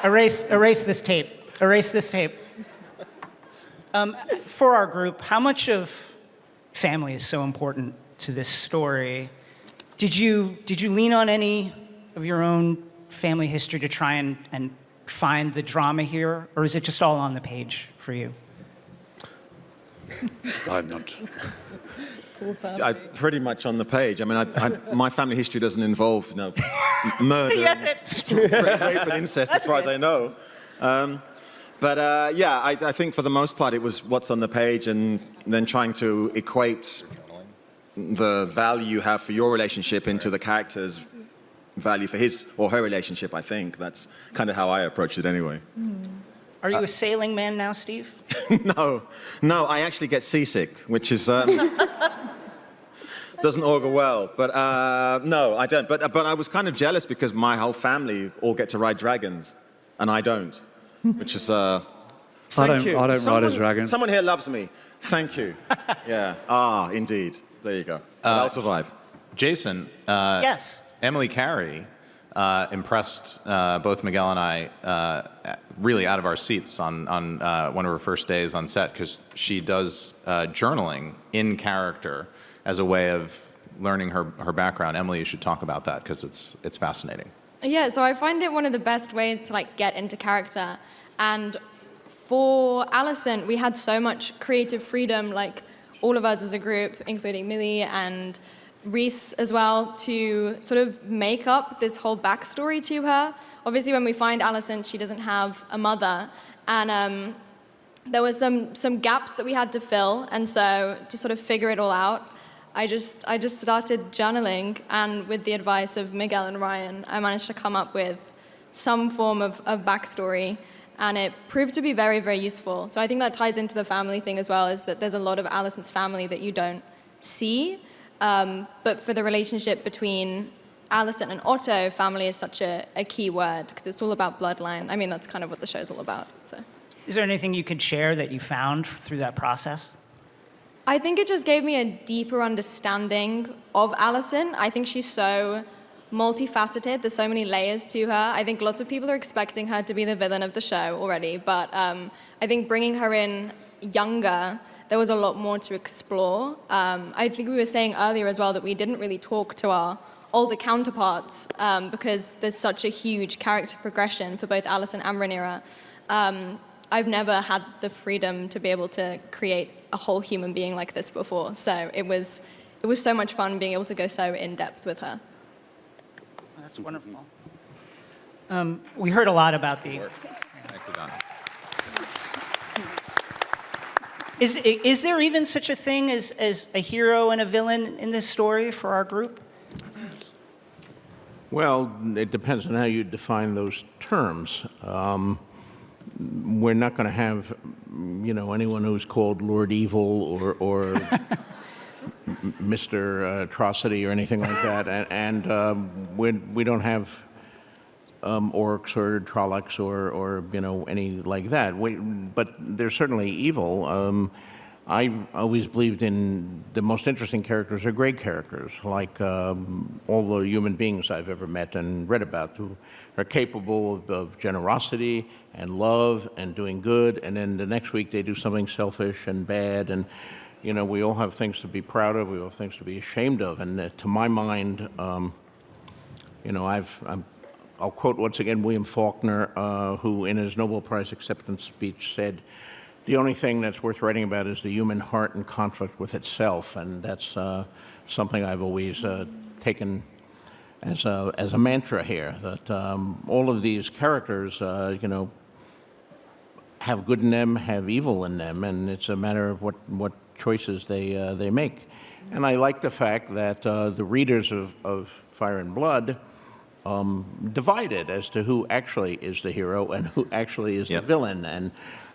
Erase this tape. Erase this tape. For our group, how much of family is so important to this story? Did you lean on any of your own family history to try and find the drama here, or is it just all on the page for you? I'm not. Pretty much on the page. I mean, my family history doesn't involve, murder, rape and incest, as far as I know. I think for the most part it was what's on the page, and then trying to equate the value you have for your relationship into the character's value for his or her relationship. I think that's kind of how I approached it anyway. Are you a sailing man now, Steve? No, I actually get seasick, which is doesn't augur well. But no, I don't. But I was kind of jealous because my whole family all get to ride dragons, and I don't, which is thank you. I don't ride a dragon. Someone here loves me. Thank you. Yeah. Indeed. There you go. But I'll survive. Jason. Yes. Emily Carey impressed both Miguel and I really out of our seats on one of her first days on set, because she does journaling in character as a way of learning her background. Emily, you should talk about that because it's fascinating. Yeah, so I find it one of the best ways to get into character. And for Alicent, we had so much creative freedom, all of us as a group, including Millie and Rhys as well, to sort of make up this whole backstory to her. Obviously, when we find Alicent, she doesn't have a mother, and there were some gaps that we had to fill, and so to sort of figure it all out, I just started journaling, and with the advice of Miguel and Ryan, I managed to come up with some form of backstory, and it proved to be very, very useful. So I think that ties into the family thing as well, is that there's a lot of Alicent's family that you don't see. But for the relationship between Alicent and Otto, family is such a key word, because it's all about bloodline. I mean, that's kind of what the show's all about. So, is there anything you could share that you found through that process? I think it just gave me a deeper understanding of Alicent. I think she's so multifaceted. There's so many layers to her. I think lots of people are expecting her to be the villain of the show already, but I think bringing her in younger, there was a lot more to explore. I think we were saying earlier as well that we didn't really talk to our older counterparts because there's such a huge character progression for both Alicent and Rhaenyra. I've never had the freedom to be able to create a whole human being like this before. So it was so much fun being able to go so in depth with her. Oh, that's wonderful. We heard a lot about the. Nicely done. Is there even such a thing as a hero and a villain in this story for our group? Well, it depends on how you define those terms. We're not going to have, anyone who's called Lord Evil or Mr. Atrocity or anything like that, and we don't have orcs or Trollocs or any like that. But there's certainly evil. I've always believed in the most interesting characters are great characters, like all the human beings I've ever met and read about, who are capable of generosity and love and doing good, and then the next week they do something selfish and bad, and we all have things to be proud of, we all have things to be ashamed of, and to my mind, I'll quote once again William Faulkner, who in his Nobel Prize acceptance speech said, "The only thing that's worth writing about is the human heart in conflict with itself," and that's something I've always taken as a mantra here. That all of these characters, have good in them, have evil in them, and it's a matter of what choices they make. And I like the fact that the readers of Fire and Blood divided as to who actually is the hero and who actually is the villain, and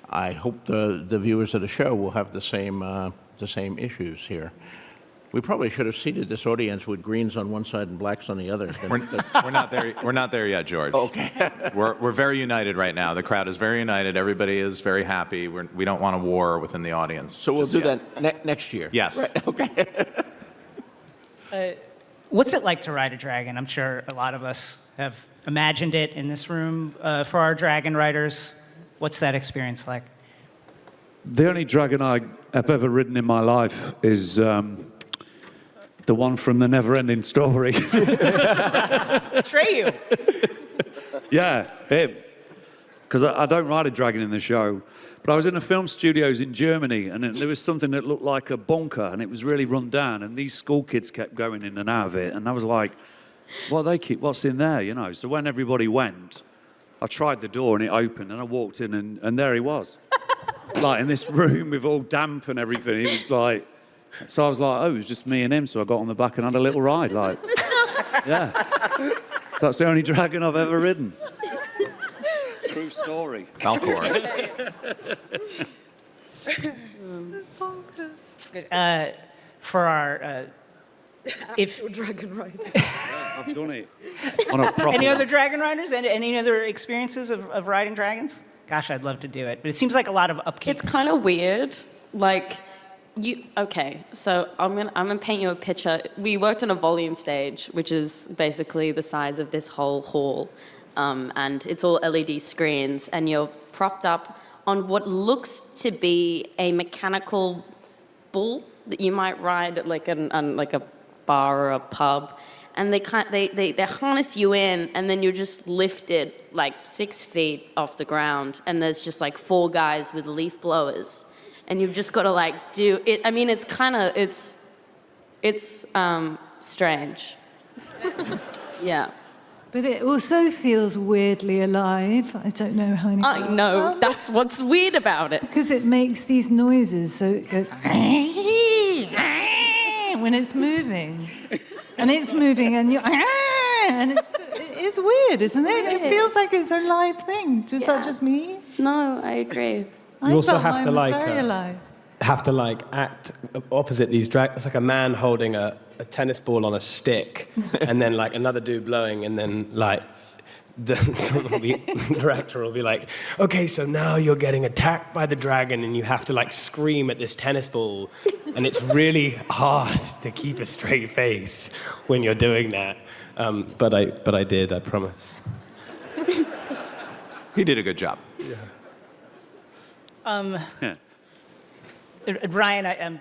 I hope the viewers of the show will have the same issues here. We probably should have seated this audience with greens on one side and blacks on the other. We're not there. We're not there yet, George. Okay. We're very united right now. The crowd is very united. Everybody is very happy. We don't want a war within the audience. So we'll do that next year. Yes. Right. Okay. What's it like to ride a dragon? I'm sure a lot of us have imagined it in this room for our dragon riders. What's that experience like? The only dragon I have ever ridden in my life is the one from the Never-Ending Story. Atreyu. Yeah, him. Because I don't ride a dragon in the show. But I was in the film studios in Germany, and there was something that looked like a bunker, and it was really run down, and these school kids kept going in and out of it, and I was like, what's in there, you know? So when everybody went, I tried the door, and it opened, and I walked in, and there he was. Like, in this room with all damp and everything. He was like... So I was like, it was just me and him, so I got on the back and had a little ride, like... Yeah. So that's the only dragon I've ever ridden. True story. Falcor. For our... if Dragon ride. I've done it. On a proper Any one. other dragon riders? Any other experiences of riding dragons? Gosh, I'd love to do it. But it seems like a lot of upkeep. It's kind of weird. Like, okay, so I'm gonna paint you a picture. We worked on a volume stage, which is basically the size of this whole hall. And it's all LED screens, and you're propped up on what looks to be a mechanical bull that you might ride at like a bar or a pub. And they harness you in, and then you're just lifted like 6 feet off the ground, and there's just like 4 guys with leaf blowers, and you've just got to like do it. I mean, it's strange. Yeah. But it also feels weirdly alive. I don't know how anyone I know, that's what's weird about it. because it makes these noises, so it goes when it's moving. And it's moving, and and it is weird, isn't it? It feels like it's a live thing. Is that just me? No, I agree. I You also felt have mine to was like very alive. act opposite these dragons. It's like a man holding a tennis ball on a stick, and then like another dude blowing, and then like the director will be like, okay, so now you're getting attacked by the dragon, and you have to like scream at this tennis ball, and it's really hard to keep a straight face when you're doing that. But I did, I promise. He did a good job. Ryan, I'm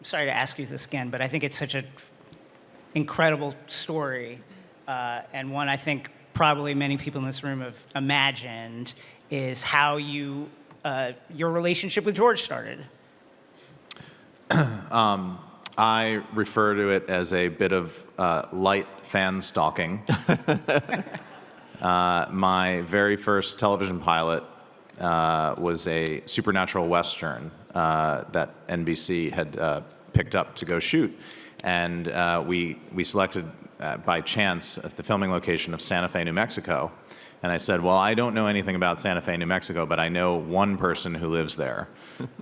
sorry to ask you this again, but I think it's such an incredible story, and one I think probably many people in this room have imagined, is how your relationship with George started. I refer to it as a bit of light fan stalking. My very first television pilot was a supernatural Western that NBC had picked up to go shoot. And we selected, by chance, the filming location of Santa Fe, New Mexico. And I said, well, I don't know anything about Santa Fe, New Mexico, but I know one person who lives there.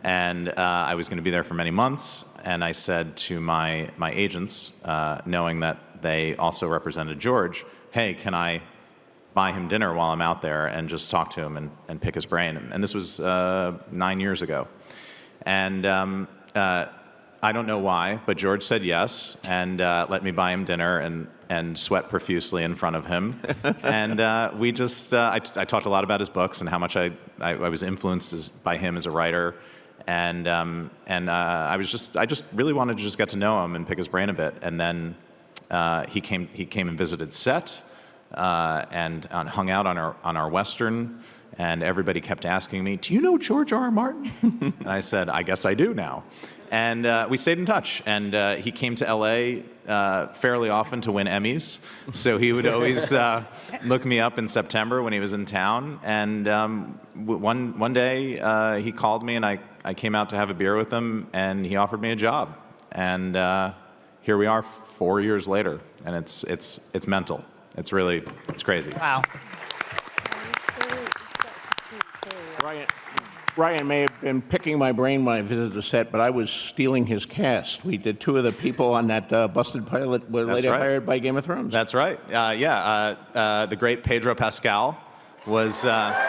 And I was going to be there for many months. And I said to my agents, knowing that they also represented George, hey, can I buy him dinner while I'm out there and just talk to him and pick his brain? And this was 9 years ago. And I don't know why, but George said yes and let me buy him dinner and sweat profusely in front of him. And we just, I talked a lot about his books and how much I was influenced by him as a writer. And I just really wanted to just get to know him and pick his brain a bit. And then he came and visited set and hung out on our Western. And everybody kept asking me, do you know George R.R. Martin? And I said, I guess I do now. And we stayed in touch. And he came to L.A. Fairly often to win Emmys. So he would always look me up in September when he was in town. And one day he called me, and I came out to have a beer with him, and he offered me a job. And here we are 4 years later. And it's mental. It's crazy. Wow. Ryan may have been picking my brain when I visited the set, but I was stealing his cast. We did 2 of the people on that busted pilot were That's later right. hired by Game of Thrones. That's right. The great Pedro Pascal was a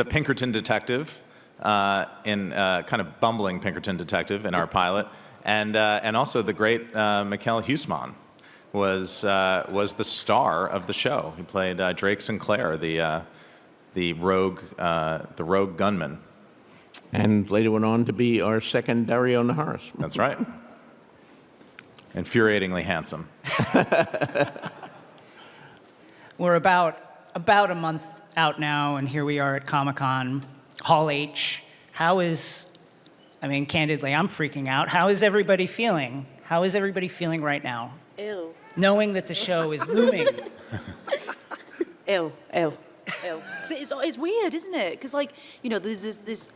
Pinkerton detective, in kind of bumbling Pinkerton detective in our pilot, and also the great Mikkel Huisman was the star of the show. He played Drake Sinclair, the rogue gunman. And later went on to be our second Dario Naharis. That's right. Infuriatingly handsome. We're about a month out now, and here we are at Comic-Con, Hall H. Candidly, I'm freaking out. How is everybody feeling? How is everybody feeling right now? Ill. Knowing that the show is looming. Ill. It's weird, isn't it? Because, like, you know, there's this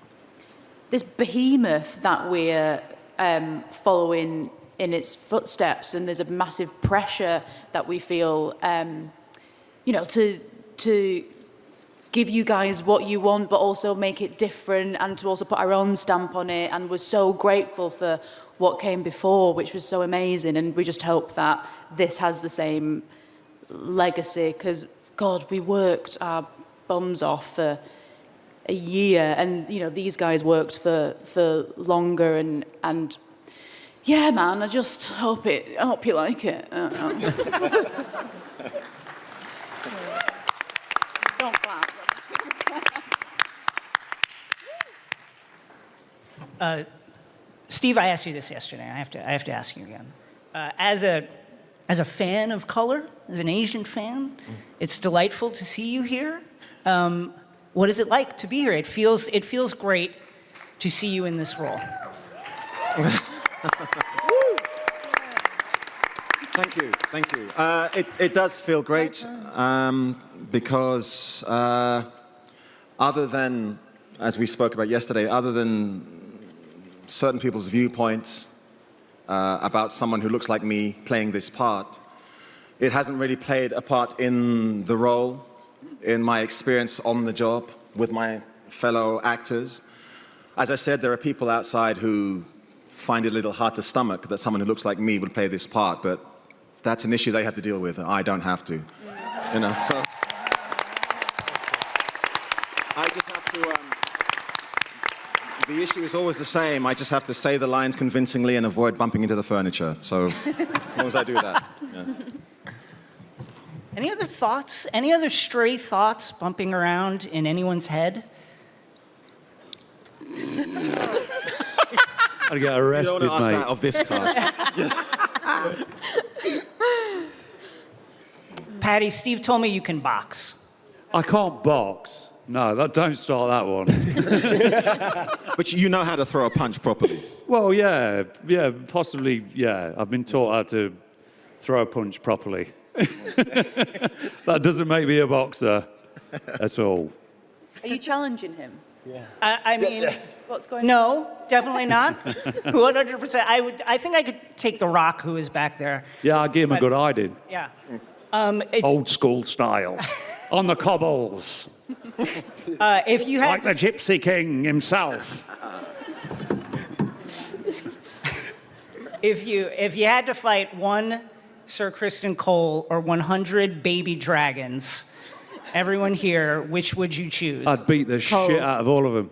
behemoth that we're following in its footsteps, and there's a massive pressure that we feel, you know, to give you guys what you want, but also make it different, and to also put our own stamp on it. And we're so grateful for what came before, which was so amazing. And we just hope that this has the same legacy, because, God, we worked our bums off for a year, and, you know, these guys worked for longer, and yeah, man, I just hope you like it. Don't clap. Steve, I asked you this yesterday. I have to ask you again. As a fan of color, as an Asian fan, it's delightful to see you here. What is it like to be here? It feels great to see you in this role. Thank you. It does feel great because other than, as we spoke about yesterday, other than certain people's viewpoints about someone who looks like me playing this part, it hasn't really played a part in the role, in my experience on the job with my fellow actors. As I said, there are people outside who find it a little hard to stomach that someone who looks like me would play this part, but that's an issue they have to deal with. I don't have to, you know. So I just have to. The issue is always the same. I just have to say the lines convincingly and avoid bumping into the furniture. So as long as I do that. Yeah. Any other thoughts? Any other stray thoughts bumping around in anyone's head? I'd get arrested, You don't want to ask mate. that of this cast. Paddy, Steve told me you can box. I can't box. No, don't start that one. But you know how to throw a punch properly. Well, yeah, possibly, yeah. I've been taught how to throw a punch properly. That doesn't make me a boxer at all. Are you challenging him? I mean, What's going on? no, definitely not. 100%. I think I could take The Rock, who is back there. Yeah, I give him a good hiding. Yeah. Old school style. On the cobbles. If you Like had the Gypsy King himself. if you had to fight one Sir Kristen Cole or 100 baby dragons, everyone here, which would you choose? I'd beat the shit out of all of them.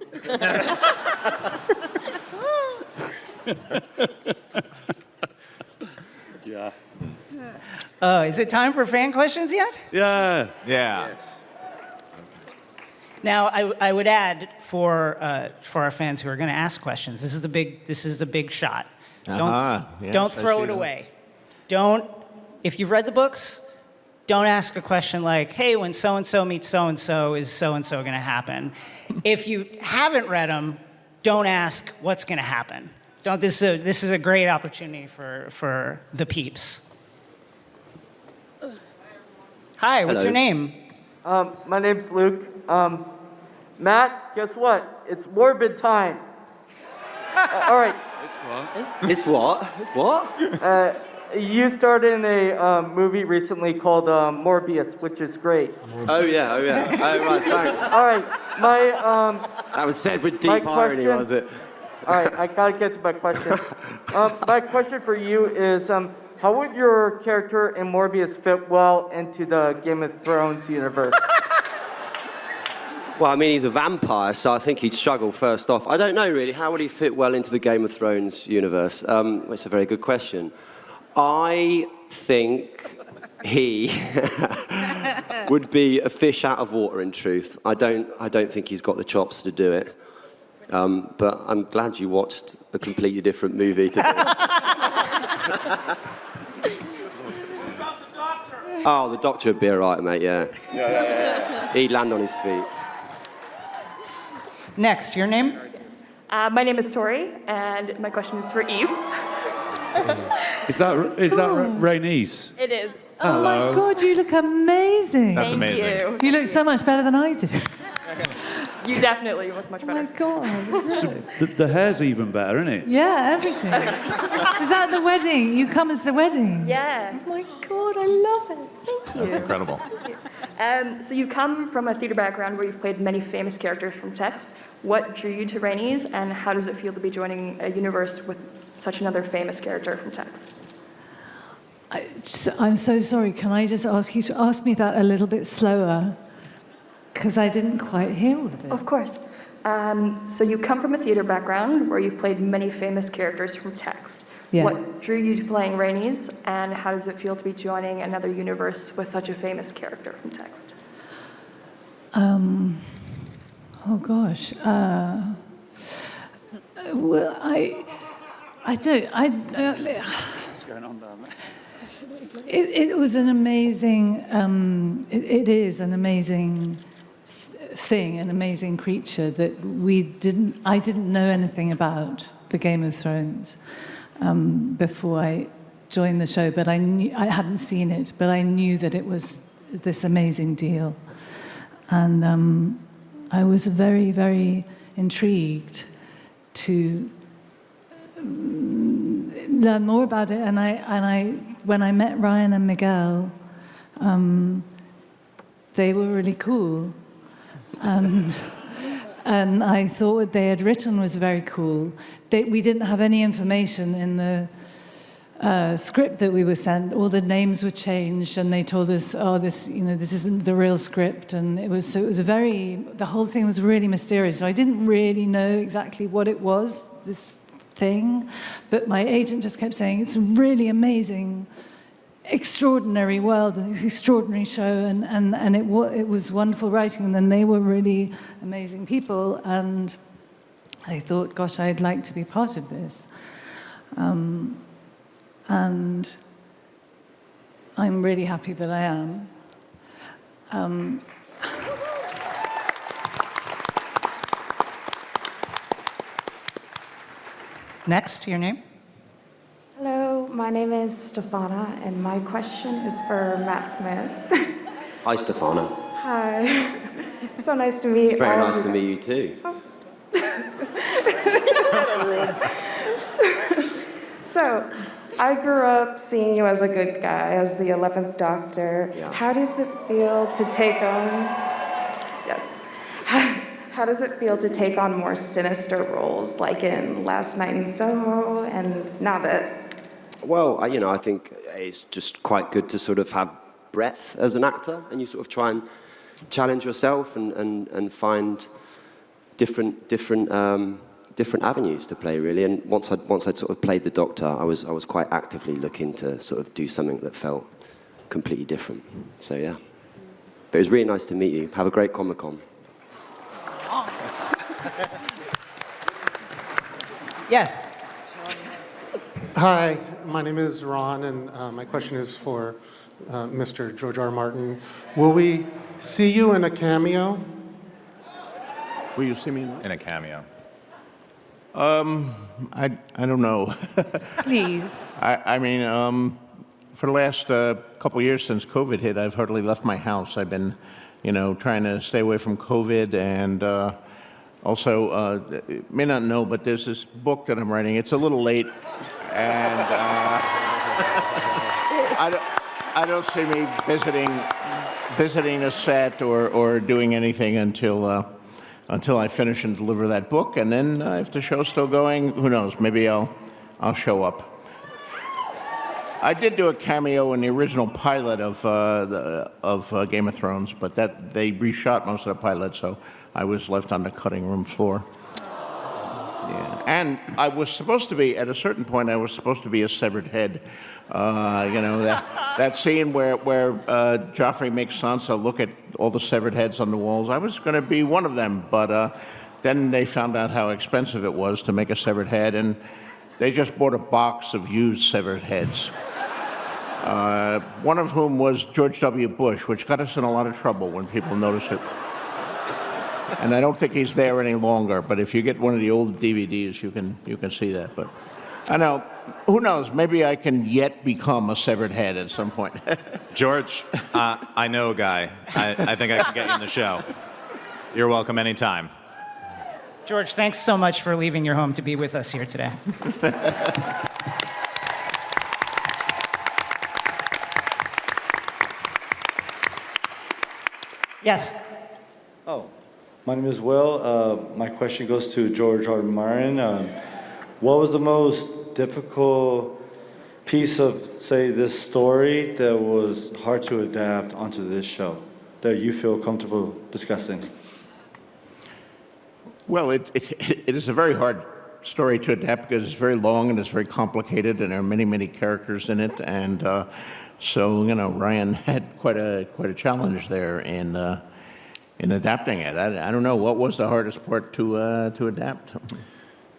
Yeah. Is it time for fan questions yet? Yeah. Yeah. Now, I would add for our fans who are going to ask questions, this is a big shot. Yeah, Don't throw it especially, away. If you've read the books, don't ask a question like, hey, when so-and-so meets so-and-so, is so-and-so going to happen? If you haven't read them, don't ask what's going to happen. This is a great opportunity for the peeps. Hi, what's your name? My name's Luke. Matt, guess what? It's morbid time. All right. It's what? It's what? You starred in a movie recently called Morbius, which is great. Oh yeah. Oh right, thanks. All right, That was said with my deep irony, question- was it? all right, I gotta get to my question. My question for you is, how would your character in Morbius fit well into the Game of Thrones universe? Well, I mean, he's a vampire, so I think he'd struggle first off. I don't know really. How would he fit well into the Game of Thrones universe? It's a very good question. I think he would be a fish out of water, in truth. I don't think he's got the chops to do it. But I'm glad you watched a completely different movie to this. Oh, the doctor would be all right, mate, yeah. He'd land on his feet. Next, your name? My name is Tori, and my question is for Eve. Is that Rhaenys? It is. Oh my God, you look amazing. That's Thank amazing. you. You look so much better than I do. You definitely look much Oh my better. God. So the hair's even better, isn't it? Yeah, everything. Was that the wedding? You come as the wedding? Yeah. Oh my God, I love it. Thank you. That's incredible. So you come from a theater background where you've played many famous characters from text. What drew you to Rhaenys, and how does it feel to be joining a universe with such another famous character from text? I'm so sorry. Can I just ask you to ask me that a little bit slower? Because I didn't quite hear all of it. Of course. So you come from a theater background where you've played many famous characters from text. Yeah. What drew you to playing Rhaenys, and how does it feel to be joining another universe with such a famous character from text? Oh gosh. Well, I don't. What's going on down there? It was an amazing. It is an amazing thing, an amazing creature that I didn't know anything about the Game of Thrones before I joined the show, but I hadn't seen it, but I knew that it was this amazing deal, and I was very, very intrigued to learn more about it. And when I met Ryan and Miguel, they were really cool, and I thought what they had written was very cool. We didn't have any information in the script that we were sent. All the names were changed, and they told us, "Oh, this isn't the real script." And the whole thing was really mysterious. So I didn't really know exactly what it was, this thing, but my agent just kept saying, "It's a really amazing, extraordinary world and this extraordinary show," and it was wonderful writing. And then they were really amazing people, and I thought, gosh, I'd like to be part of this. And I'm really happy that I am. Next, your name? Hello, my name is Stefana, and my question is for Matt Smith. Hi, Stefano. Hi. So nice to meet you. It's very nice to meet you too. So, I grew up seeing you as a good guy, as the 11th Doctor. Yeah. How does it feel to take on... Yes. How does it feel to take on more sinister roles, like in Last Night in Soho and now this? Well, I think it's just quite good to sort of have breadth as an actor, and you sort of try and challenge yourself and find different avenues to play, really. And once I'd sort of played the Doctor, I was quite actively looking to sort of do something that felt completely different. So yeah, but it was really nice to meet you. Have a great Comic-Con. Yes. Hi, my name is Ron, and my question is for Mr. George R. Martin. Will we see you in a cameo? Will you see me In a cameo. I don't know. Please. I mean, for the last couple of years since COVID hit, I've hardly left my house. I've been, trying to stay away from COVID, and also, you may not know, but there's this book that I'm writing. It's a little late, and I don't see me visiting a set or doing anything until I finish and deliver that book. And then if the show's still going, who knows? Maybe I'll show up. I did do a cameo in the original pilot of Game of Thrones, but they reshot most of the pilot, so I was left on the cutting room floor. Yeah, and I was supposed to be, at a certain point, I was supposed to be a severed head. That scene where Joffrey makes Sansa look at all the severed heads on the walls, I was going to be one of them, but then they found out how expensive it was to make a severed head, and they just bought a box of used severed heads. One of whom was George W. Bush, which got us in a lot of trouble when people noticed it. And I don't think he's there any longer, but if you get one of the old DVDs, you can see that. But I know, who knows, maybe I can yet become a severed head at some point. George, I know a guy. I think I can get you in the show. You're welcome anytime. George, thanks so much for leaving your home to be with us here today. Yes. Oh, my name is Will. My question goes to George R. R. Martin. What was the most difficult piece of, say, this story that was hard to adapt onto this show that you feel comfortable discussing? Well, it is a very hard story to adapt because it's very long and it's very complicated and there are many, many characters in it. And so, Ryan had quite a challenge there in adapting it. I don't know, what was the hardest part to adapt?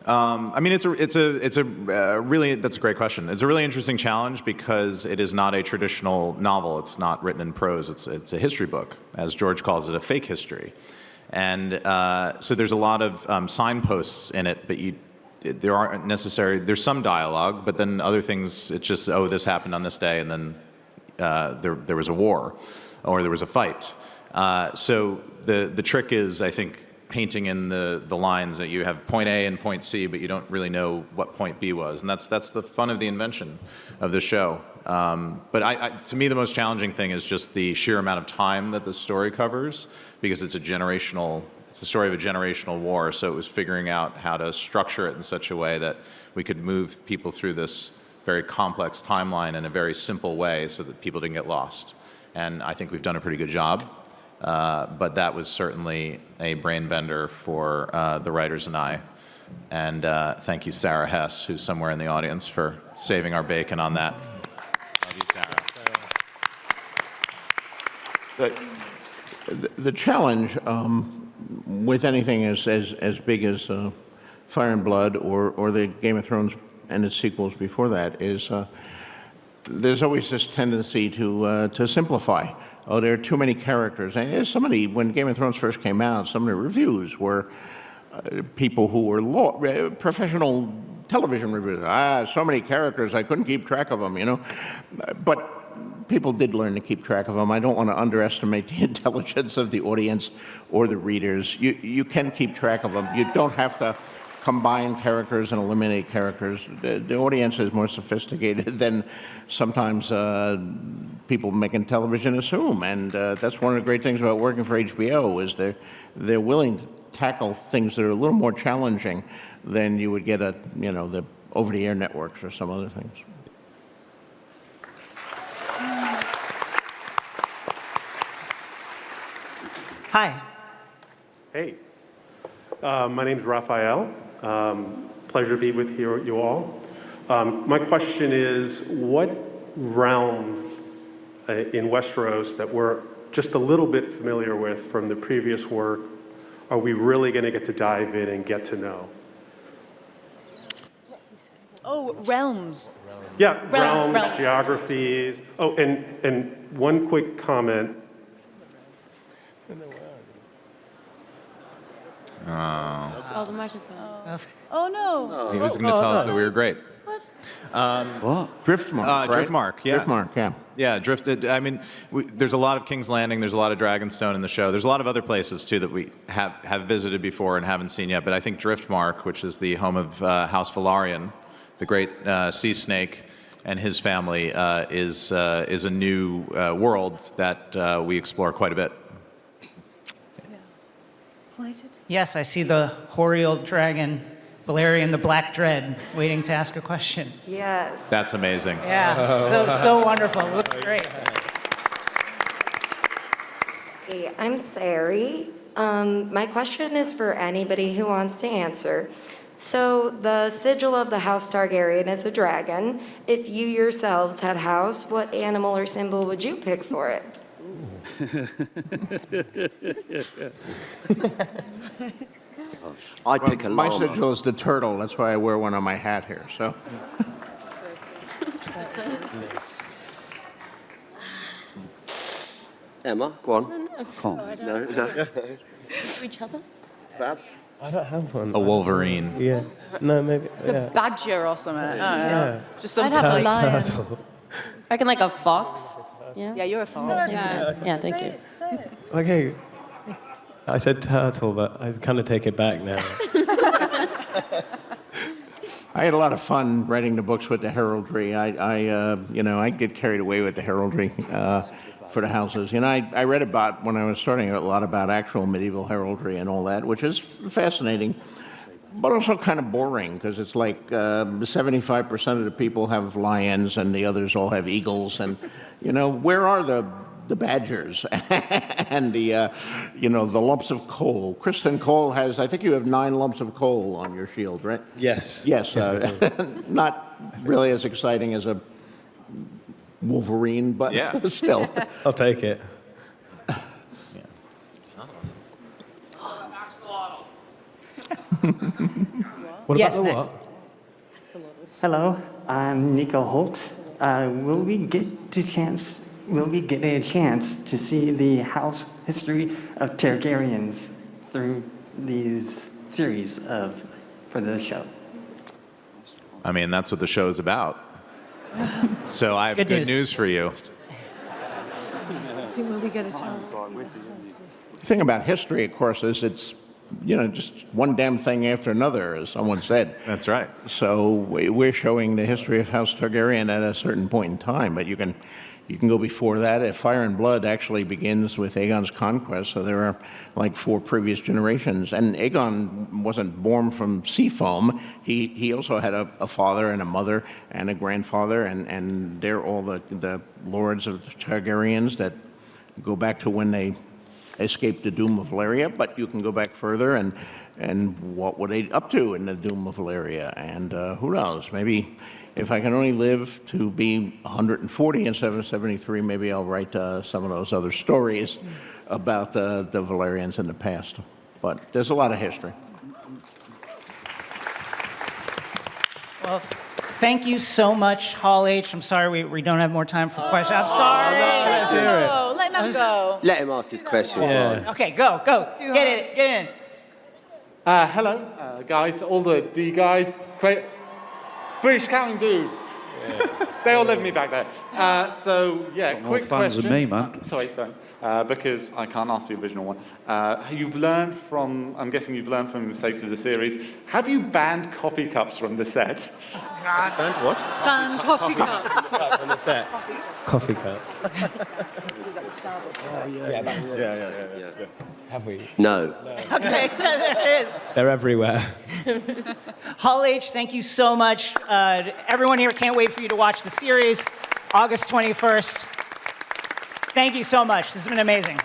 I mean, that's a great question. It's a really interesting challenge because it is not a traditional novel. It's not written in prose. It's a history book, as George calls it, a fake history. And so there's a lot of signposts in it, but there aren't necessary. There's some dialogue, but then other things. It's just, oh, this happened on this day, and then there was a war, or there was a fight. So the trick is, I think, painting in the lines that you have point A and point C, but you don't really know what point B was, and that's the fun of the invention of the show. But to me, the most challenging thing is just the sheer amount of time that the story covers, because it's the story of a generational war. So it was figuring out how to structure it in such a way that we could move people through this very complex timeline in a very simple way, so that people didn't get lost. And I think we've done a pretty good job. But that was certainly a brain bender for the writers and I. And thank you, Sarah Hess, who's somewhere in the audience, for saving our bacon on that. Love you, Sarah. The challenge with anything as big as Fire and Blood or the Game of Thrones and its sequels before that is there's always this tendency to simplify. Oh, there are too many characters. And when Game of Thrones first came out, some of the reviews were people who were professional television reviewers. So many characters, I couldn't keep track of them, But people did learn to keep track of them. I don't want to underestimate the intelligence of the audience or the readers. You can keep track of them. You don't have to combine characters and eliminate characters. The audience is more sophisticated than sometimes people making television assume, and that's one of the great things about working for HBO is they're willing to tackle things that are a little more challenging than you would get at the over-the-air networks or some other things. Hi. Hey, my name's Raphael. Pleasure to be with you all. My question is, what realms in Westeros that we're just a little bit familiar with from the previous work are we really going to get to dive in and get to know? Oh, realms. Yeah, realms, geographies. Oh, and one quick comment. Oh, the microphone. Oh, no. He was going to tell us that we were great. What? Driftmark, right? Driftmark, yeah. Driftmark, yeah. Yeah, Drifted. I mean, there's a lot of King's Landing. There's a lot of Dragonstone in the show. There's a lot of other places, too, that we have visited before and haven't seen yet. But I think Driftmark, which is the home of House Targaryen, the great sea snake, and his family, is a new world that we explore quite a bit. Yes, I see the hoary old dragon, Valerian the Black Dread, waiting to ask a question. Yes. That's amazing. Yeah, so wonderful. It looks great. Hey, I'm Sari. My question is for anybody who wants to answer. So the sigil of the House Targaryen is a dragon. If you yourselves had house, what animal or symbol would you pick for it? I'd pick a My llama. sigil is the turtle. That's why I wear one on my hat here. So. Emma, go on. No. No. For each other? Babs? I don't have one. A wolverine. Yeah. No, maybe. A Yeah. badger or something. I don't know. Yeah. Just I'd something have a like lion. Turtle. I reckon like a fox. Yeah. Yeah, you're a fox. Yeah, thank you. Okay. I said turtle, but I kind of take it back now. I had a lot of fun writing the books with the heraldry. I get carried away with the heraldry for the houses. You know, I read about, when I was starting, a lot about actual medieval heraldry and all that, which is fascinating, but also kind of boring, because it's like 75% of the people have lions and the others all have eagles. And, you know, where are the badgers and the lumps of coal? Kristen Cole has, I think you have 9 lumps of coal on your shield, right? Yes. Yes, not really as exciting as a wolverine, but Yeah. still. I'll take it. What Yes, about the next. what? Hello, I'm Nico Holt. Will we get a chance to see the house history of Targaryens through these series for the show? I mean, that's what the show's about. So I have good news for you. Will we get a chance? The thing about history, of course, is it's, just one damn thing after another, as someone said. That's right. So we're showing the history of House Targaryen at a certain point in time, but you can go before that. Fire and Blood actually begins with Aegon's conquest, so there are like 4 previous generations. And Aegon wasn't born from sea foam. He also had a father and a mother and a grandfather, and they're all the lords of the Targaryens that go back to when they escaped the doom of Valyria. But you can go back further, and what were they up to in the doom of Valyria? And who knows, maybe if I can only live to be 140 instead of 73, maybe I'll write some of those other stories about the Valyrians in the past. But there's a lot of history. Well, thank you so much, Hall H. I'm sorry we don't have more time for questions. I'm sorry. Let's hear it. Let him go. Let him ask his question. Okay, go. Get in. Hello, guys, all the D guys. Great. British Counting Dude. They all love me back there. Got more quick fans question. than me, man. Sorry, because I can't ask the original one. I'm guessing you've learned from the mistakes of the series. Have you banned coffee cups from the set? Banned what? Ban coffee cups. From the set. Coffee cup. Yeah. Have we? No. Okay, there it is. They're everywhere. Hall H, thank you so much. Everyone here can't wait for you to watch the series, August 21st. Thank you so much. This has been amazing.